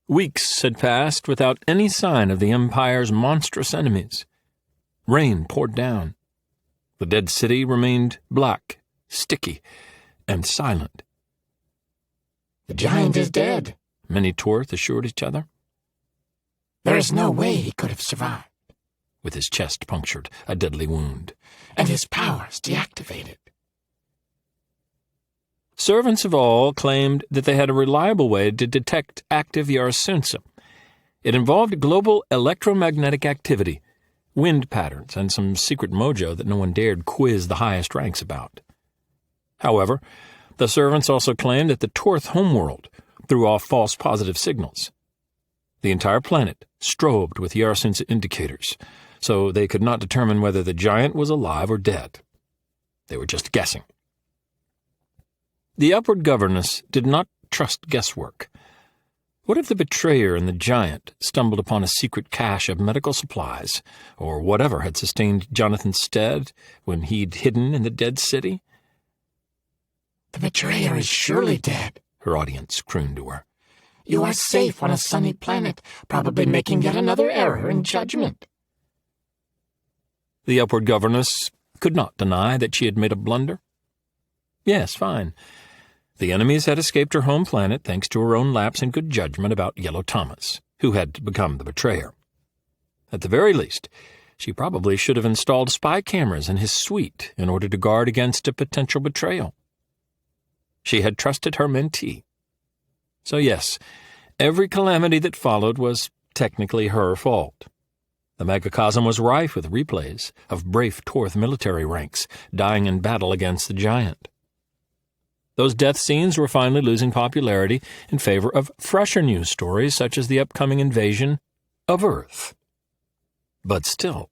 Weeks had passed without any sign of the Empire's monstrous enemies. Rain poured down. The dead city remained black, sticky, and silent. "The giant is dead," many Torth assured each other. "There is no way he could have survived." With his chest punctured, a deadly wound. "And his powers deactivated." Servants of all claimed that they had a reliable way to detect active Yarsunsa. It involved global electromagnetic activity, wind patterns, and some secret mojo that no one dared quiz the highest ranks about. However, the servants also claimed that the Torth homeworld threw off false positive signals. The entire planet strobed with Yarsunsa indicators, so they could not determine whether the giant was alive or dead. They were just guessing. The upward governess did not trust guesswork. What if the betrayer and the giant stumbled upon a secret cache of medical supplies, or whatever had sustained Jonathan Stead when he'd hidden in the dead city? "The betrayer is surely dead," her audience crooned to her. "You are safe on a sunny planet, probably making yet another error in judgment." The upward governess could not deny that she had made a blunder. Yes, fine. The enemies had escaped her home planet thanks to her own lapse in good judgment about Yellow Thomas, who had become the betrayer. At the very least, she probably should have installed spy cameras in his suite in order to guard against a potential betrayal. She had trusted her mentee. So yes, every calamity that followed was technically her fault. The megacosm was rife with replays of brave Torth military ranks dying in battle against the giant. Those death scenes were finally losing popularity in favor of fresher news stories such as the upcoming invasion of Earth. But still,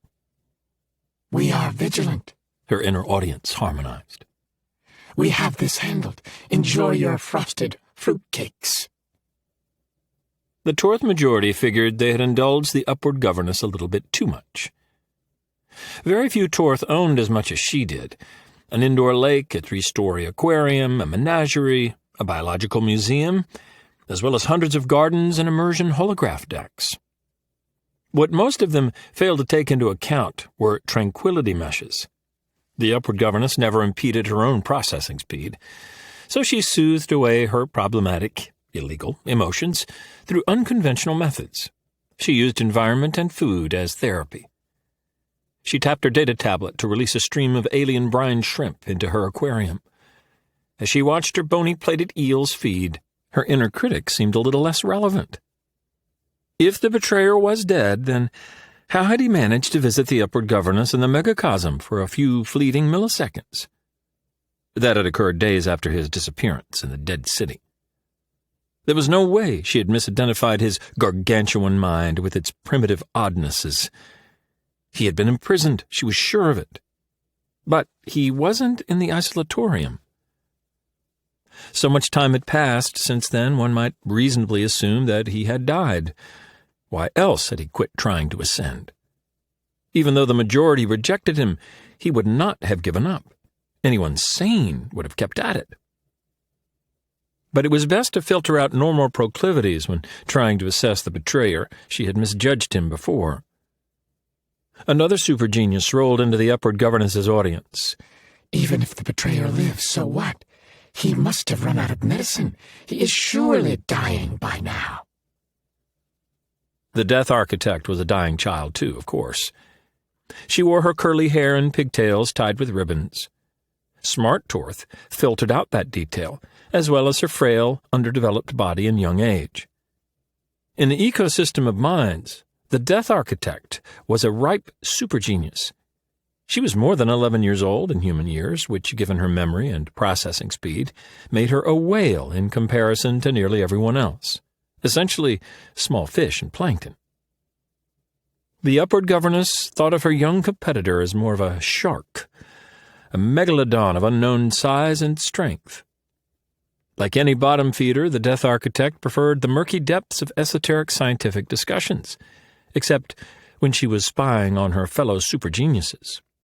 "We are vigilant," her inner audience harmonized. "We have this handled. Enjoy your frosted fruitcakes." The Torth majority figured they had indulged the upward governess a little bit too much. Very few Torth owned as much as she did: an indoor lake, a 3-story aquarium, a menagerie, a biological museum, as well as hundreds of gardens and immersion holograph decks. What most of them failed to take into account were tranquility meshes. The upward governess never impeded her own processing speed, so she soothed away her problematic, illegal emotions through unconventional methods. She used environment and food as therapy. She tapped her data tablet to release a stream of alien brine shrimp into her aquarium. As she watched her bony-plated eels feed, her inner critic seemed a little less relevant. If the betrayer was dead, then how had he managed to visit the upward governess in the megacosm for a few fleeting milliseconds? That had occurred days after his disappearance in the dead city. There was no way she had misidentified his gargantuan mind with its primitive oddnesses. He had been imprisoned, she was sure of it. But he wasn't in the isolatorium. So much time had passed since then, one might reasonably assume that he had died. Why else had he quit trying to ascend? Even though the majority rejected him, he would not have given up. Anyone sane would have kept at it. But it was best to filter out normal proclivities when trying to assess the betrayer. She had misjudged him before. Another supergenius rolled into the upward governess's audience. "Even if the betrayer lives, so what? He must have run out of medicine. He is surely dying by now." The Death Architect was a dying child, too, of course. She wore her curly hair and pigtails tied with ribbons. Smart Torth filtered out that detail, as well as her frail, underdeveloped body and young age. In the ecosystem of minds, the Death Architect was a ripe supergenius. She was more than 11 years old in human years, which, given her memory and processing speed, made her a whale in comparison to nearly everyone else, essentially small fish and plankton. The upward governess thought of her young competitor as more of a shark, a megalodon of unknown size and strength. Like any bottom feeder, the Death Architect preferred the murky depths of esoteric scientific discussions, except when she was spying on her fellow supergeniuses.